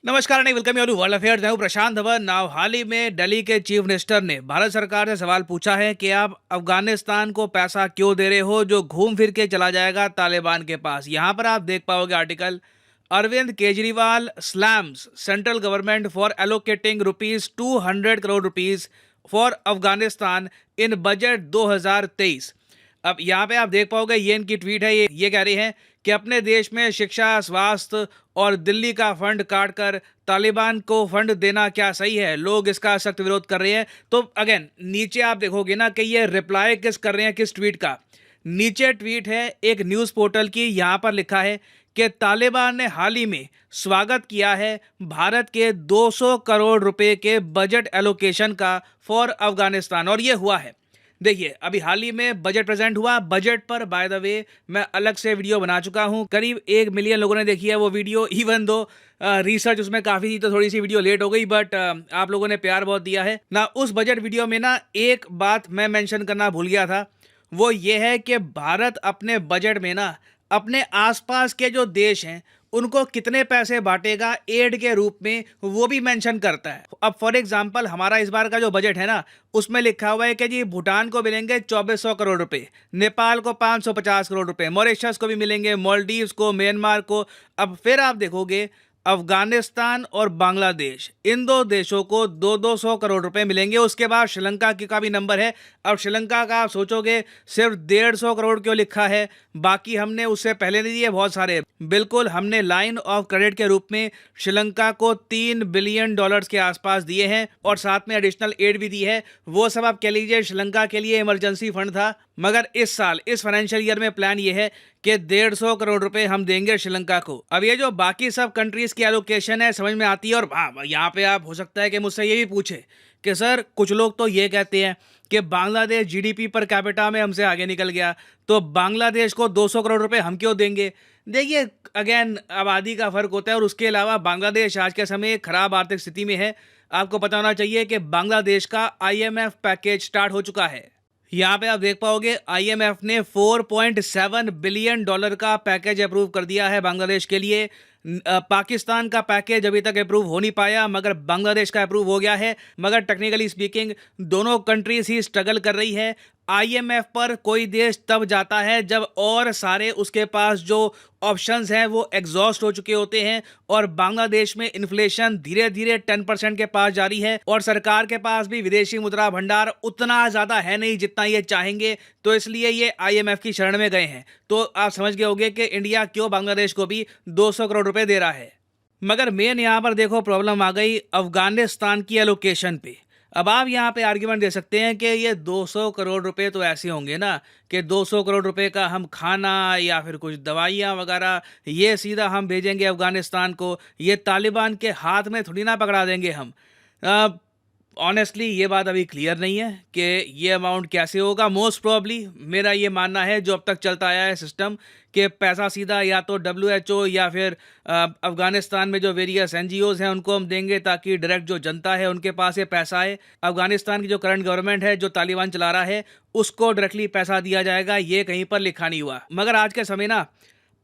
नमस्कार नहीं welcome you world affairs. मैं हूं प्रशांत धवन। नाउ हाल ही में दिल्ली के चीफ मिनिस्टर ने भारत सरकार से सवाल पूछा है कि आप अफगानिस्तान को पैसा क्यों दे रहे हो जो घूम फिर के चला जाएगा तालिबान के पास। यहां पर आप देख पाओगे article, Arvind Kejriwal slams central government for allocating ₹200 crore for Afghanistan in budget 2023। अब यहाँ पे आप देख पाओगे ये इनकी ट्वीट है। ये कह रही हैं कि अपने देश में शिक्षा, स्वास्थ्य और दिल्ली का फंड काट कर तालिबान को फंड देना क्या सही है। लोग इसका सख्त विरोध कर रहे हैं। तो अगेन नीचे आप देखोगे ना कि ये रिप्लाई किस कर रहे हैं, किस ट्वीट का। नीचे ट्वीट है एक न्यूज़ पोर्टल की। यहाँ पर लिखा है कि तालिबान ने हाल ही में स्वागत किया है भारत के 200 करोड़ रुपए के बजट एलोकेशन का फॉर अफगानिस्तान। और ये हुआ है, देखिए अभी हाल ही में बजट प्रेजेंट हुआ। बजट पर बाय द वे मैं अलग से वीडियो बना चुका हूं। करीब 1 मिलियन लोगों ने देखी है वो वीडियो। इवन दो रिसर्च उसमें काफ़ी थी तो थोड़ी सी वीडियो लेट हो गई, बट आप लोगों ने प्यार बहुत दिया है ना। उस बजट वीडियो में ना एक बात मैं मेंशन करना भूल गया था, वो ये है कि भारत अपने बजट में ना अपने आसपास के जो देश हैं उनको कितने पैसे बांटेगा एड के रूप में, वो भी मेंशन करता है। अब फॉर एग्जांपल हमारा इस बार का जो बजट है ना, उसमें लिखा हुआ है कि जी भूटान को मिलेंगे 2400 करोड़ रुपए, नेपाल को 550 करोड़ रुपए, मॉरिशस को भी मिलेंगे, मालदीव्स को, म्यांमार को। अब फिर आप देखोगे अफगानिस्तान और बांग्लादेश, इन दो देशों को 200 करोड़ रुपए मिलेंगे। उसके बाद श्रीलंका की का भी नंबर है। अब श्रीलंका का आप सोचोगे सिर्फ 150 करोड़ क्यों लिखा है, बाकी हमने उससे पहले नहीं दिए बहुत सारे। बिल्कुल, हमने लाइन ऑफ क्रेडिट के रूप में श्रीलंका को $3 बिलियन के आसपास दिए हैं और साथ में एडिशनल एड भी दी है। वो सब आप कह लीजिए श्रीलंका के लिए इमरजेंसी फंड था। मगर इस साल इस फाइनेंशियल ईयर में प्लान ये है कि 150 करोड़ रुपए हम देंगे श्रीलंका को। अब ये जो बाकी सब कंट्रीज की एलोकेशन है समझ में आती है। और हाँ, यहाँ पे आप हो सकता है कि मुझसे ये भी पूछे कि सर कुछ लोग तो ये कहते हैं कि बांग्लादेश जीडीपी पर कैपिटा में हमसे आगे निकल गया, तो बांग्लादेश को 200 करोड़ रुपए हम क्यों देंगे। देखिए अगेन आबादी का फर्क होता है और उसके अलावा बांग्लादेश आज के समय एक खराब आर्थिक स्थिति में है। आपको पता होना चाहिए कि बांग्लादेश का आईएमएफ पैकेज स्टार्ट हो चुका है। यहाँ पे आप देख पाओगे आईएमएफ ने $4.7 बिलियन का पैकेज अप्रूव कर दिया है बांग्लादेश के लिए। पाकिस्तान का पैकेज अभी तक अप्रूव हो नहीं पाया, मगर बांग्लादेश का अप्रूव हो गया है। मगर टेक्निकली स्पीकिंग दोनों कंट्रीज ही स्ट्रगल कर रही है। आईएमएफ पर कोई देश तब जाता है जब और सारे उसके पास जो ऑप्शंस हैं वो एग्जॉस्ट हो चुके होते हैं। और बांग्लादेश में इन्फ्लेशन धीरे धीरे 10% के पास जारी है और सरकार के पास भी विदेशी मुद्रा भंडार उतना ज़्यादा है नहीं जितना ये चाहेंगे। तो इसलिए ये आईएमएफ की शरण में गए हैं। तो आप समझ गए होंगे कि इंडिया क्यों बांग्लादेश को भी 200 करोड़ रुपए दे रहा है। मगर मेन यहाँ पर देखो प्रॉब्लम आ गई अफगानिस्तान की एलोकेशन पे। अब आप यहाँ पे आर्ग्यूमेंट दे सकते हैं कि ये 200 करोड़ रुपए तो ऐसे होंगे ना कि 200 करोड़ रुपए का हम खाना या फिर कुछ दवाइयाँ वगैरह ये सीधा हम भेजेंगे अफगानिस्तान को, ये तालिबान के हाथ में थोड़ी ना पकड़ा देंगे हम। ऑनेस्टली ये बात अभी क्लियर नहीं है कि ये अमाउंट कैसे होगा। मोस्ट प्रॉब्ली मेरा ये मानना है जो अब तक चलता आया है सिस्टम, कि पैसा सीधा या तो डब्ल्यूएचओ या फिर अफगानिस्तान में जो वेरियस एनजीओज हैं उनको हम देंगे ताकि डायरेक्ट जो जनता है उनके पास ये पैसा आए। अफगानिस्तान की जो करंट गवर्नमेंट है जो तालिबान चला रहा है उसको डायरेक्टली पैसा दिया जाएगा, ये कहीं पर लिखा नहीं हुआ। मगर आज के समय ना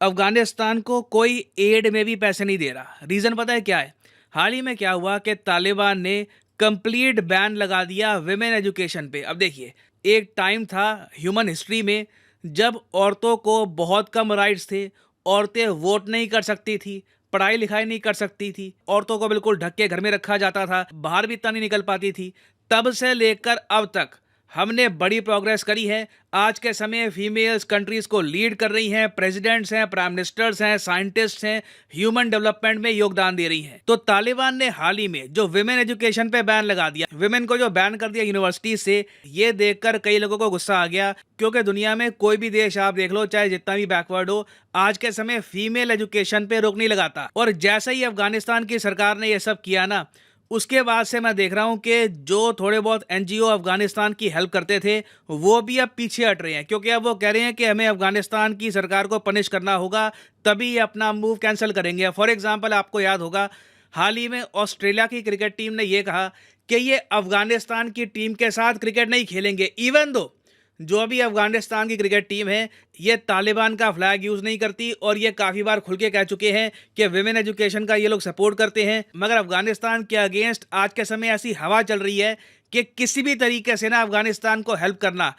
अफगानिस्तान को कोई एड में भी पैसे नहीं दे रहा। रीज़न पता है क्या है? हाल ही में क्या हुआ कि तालिबान ने कंप्लीट बैन लगा दिया विमेन एजुकेशन पे। अब देखिए एक टाइम था ह्यूमन हिस्ट्री में जब औरतों को बहुत कम राइट्स थे। औरतें वोट नहीं कर सकती थी, पढ़ाई लिखाई नहीं कर सकती थी, औरतों को बिल्कुल ढक के घर में रखा जाता था, बाहर भी इतना नहीं निकल पाती थी। तब से लेकर अब तक हमने बड़ी प्रोग्रेस करी है। आज के समय फीमेल्स कंट्रीज को लीड कर रही हैं, प्रेसिडेंट्स हैं, प्राइम मिनिस्टर्स हैं, साइंटिस्ट्स हैं, ह्यूमन डेवलपमेंट में योगदान दे रही हैं। तो तालिबान ने हाल ही में जो विमेन एजुकेशन पे बैन लगा दिया, विमेन को जो बैन कर दिया यूनिवर्सिटी से, ये देखकर कई लोगों को गुस्सा आ गया। क्योंकि दुनिया में कोई भी देश आप देख लो चाहे जितना भी बैकवर्ड हो, आज के समय फीमेल एजुकेशन पे रोक नहीं लगाता। और जैसे ही अफगानिस्तान की सरकार ने यह सब किया ना, उसके बाद से मैं देख रहा हूं कि जो थोड़े बहुत एनजीओ अफगानिस्तान की हेल्प करते थे वो भी अब पीछे हट रहे हैं। क्योंकि अब वो कह रहे हैं कि हमें अफगानिस्तान की सरकार को पनिश करना होगा तभी ये अपना मूव कैंसिल करेंगे। फॉर एग्जांपल आपको याद होगा हाल ही में ऑस्ट्रेलिया की क्रिकेट टीम ने ये कहा कि ये अफगानिस्तान की टीम के साथ क्रिकेट नहीं खेलेंगे। इवन दो जो अभी अफगानिस्तान की क्रिकेट टीम है ये तालिबान का फ्लैग यूज़ नहीं करती और ये काफ़ी बार खुल के कह चुके हैं कि विमेन एजुकेशन का ये लोग सपोर्ट करते हैं। मगर अफगानिस्तान के अगेंस्ट आज के समय ऐसी हवा चल रही है कि किसी भी तरीके से ना अफगानिस्तान को हेल्प करना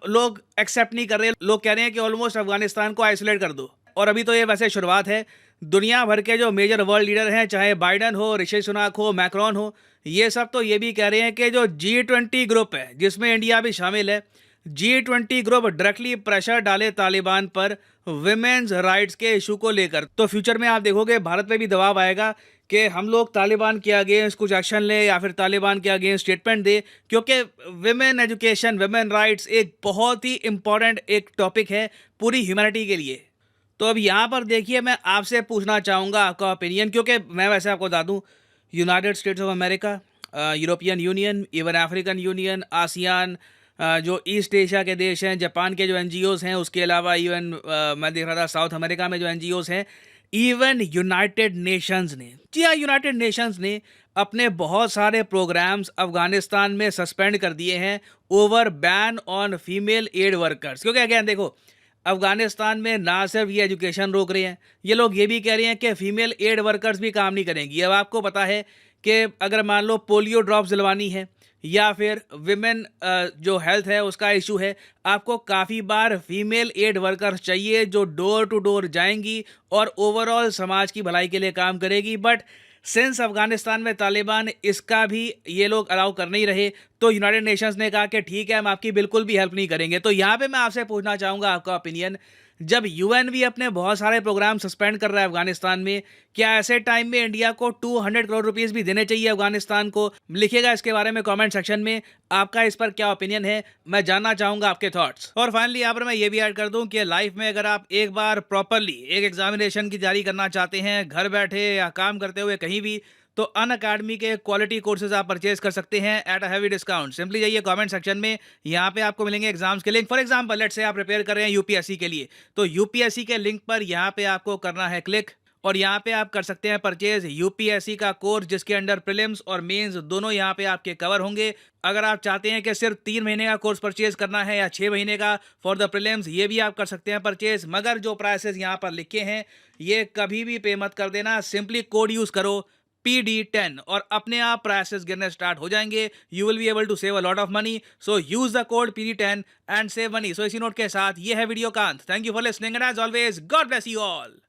लोग एक्सेप्ट नहीं कर रहे। लोग कह रहे हैं कि ऑलमोस्ट अफगानिस्तान को आइसोलेट कर दो। और अभी तो ये वैसे शुरुआत है। दुनिया भर के जो मेजर वर्ल्ड लीडर हैं, चाहे बाइडन हो, ऋषि सुनाक हो, मैक्रोन हो, ये सब तो ये भी कह रहे हैं कि जो G20 ग्रुप है जिसमें इंडिया भी शामिल है, G20 ग्रुप डायरेक्टली प्रेशर डाले तालिबान पर विमेन्स राइट्स के इशू को लेकर। तो फ्यूचर में आप देखोगे भारत पे भी दबाव आएगा कि हम लोग तालिबान के अगेंस्ट कुछ एक्शन लें या फिर तालिबान के अगेंस्ट स्टेटमेंट दे, क्योंकि विमेन एजुकेशन, विमेन राइट्स एक बहुत ही इंपॉर्टेंट एक टॉपिक है पूरी ह्यूमैनिटी के लिए। तो अब यहाँ पर देखिए, मैं आपसे पूछना चाहूँगा आपका ओपिनियन, क्योंकि मैं वैसे आपको बता दूँ United states of America, European union, even African union, ASEAN, जो ईस्ट एशिया के देश हैं, जापान के जो एनजीओज़ हैं, उसके अलावा इवन मैं देख रहा था साउथ अमेरिका में जो एनजीओज़ हैं, इवन यूनाइटेड नेशंस ने, जी हाँ, यूनाइटेड नेशंस ने अपने बहुत सारे प्रोग्राम्स अफगानिस्तान में सस्पेंड कर दिए हैं over ban on female aid workers. क्योंकि अगेन देखो, अफगानिस्तान में ना सिर्फ ये एजुकेशन रोक रहे हैं, ये लोग ये भी कह रहे हैं कि फीमेल एड वर्कर्स भी काम नहीं करेंगी। अब आपको पता है कि अगर मान लो पोलियो ड्रॉप्स दिलवानी है या फिर विमेन जो हेल्थ है उसका इशू है, आपको काफ़ी बार फीमेल एड वर्कर्स चाहिए जो डोर टू डोर जाएंगी और ओवरऑल समाज की भलाई के लिए काम करेगी। बट सिंस अफगानिस्तान में तालिबान इसका भी ये लोग अलाउ कर नहीं रहे, तो यूनाइटेड नेशंस ने कहा कि ठीक है, हम आपकी बिल्कुल भी हेल्प नहीं करेंगे। तो यहाँ पे मैं आपसे पूछना चाहूँगा आपका ओपिनियन, जब यूएन भी अपने बहुत सारे प्रोग्राम सस्पेंड कर रहा है अफगानिस्तान में, क्या ऐसे टाइम में इंडिया को 200 करोड़ रुपीस भी देने चाहिए अफगानिस्तान को? लिखिएगा इसके बारे में कमेंट सेक्शन में, आपका इस पर क्या ओपिनियन है, मैं जानना चाहूंगा आपके थॉट्स। और फाइनली यहाँ पर मैं ये भी ऐड कर दूं कि लाइफ में अगर आप एक बार प्रॉपरली एक एग्जामिनेशन की तैयारी करना चाहते हैं, घर बैठे या काम करते हुए कहीं भी, तो अन अकेडमी के क्वालिटी कोर्सेज आप परचेज कर सकते हैं at a heavy discount. Simply जाइए कमेंट सेक्शन में, यहाँ पे आपको मिलेंगे एग्जाम्स के link. For example let's say आप प्रिपेयर कर रहे हैं यूपीएससी के लिए, तो यूपीएससी के लिंक पर यहाँ पे आपको करना है क्लिक और यहाँ पे आप कर सकते हैं परचेज यूपीएससी का कोर्स, जिसके अंडर प्रीलिम्स और मेंस दोनों यहाँ पे आपके कवर होंगे। अगर आप चाहते हैं कि सिर्फ 3 महीने का कोर्स परचेज करना है या 6 महीने का फॉर द प्रीलिम्स, ये भी आप कर सकते हैं परचेज। मगर जो प्राइसेस यहाँ पर लिखे हैं ये कभी भी पे मत कर देना, सिंपली कोड यूज करो PD10 और अपने आप प्राइसेस गिरने स्टार्ट हो जाएंगे। You will be able to save a lot of money, so use the code PD10 and save money. So इसी नोट के साथ ये है वीडियो का अंत। Thank you for listening and as always God bless you all.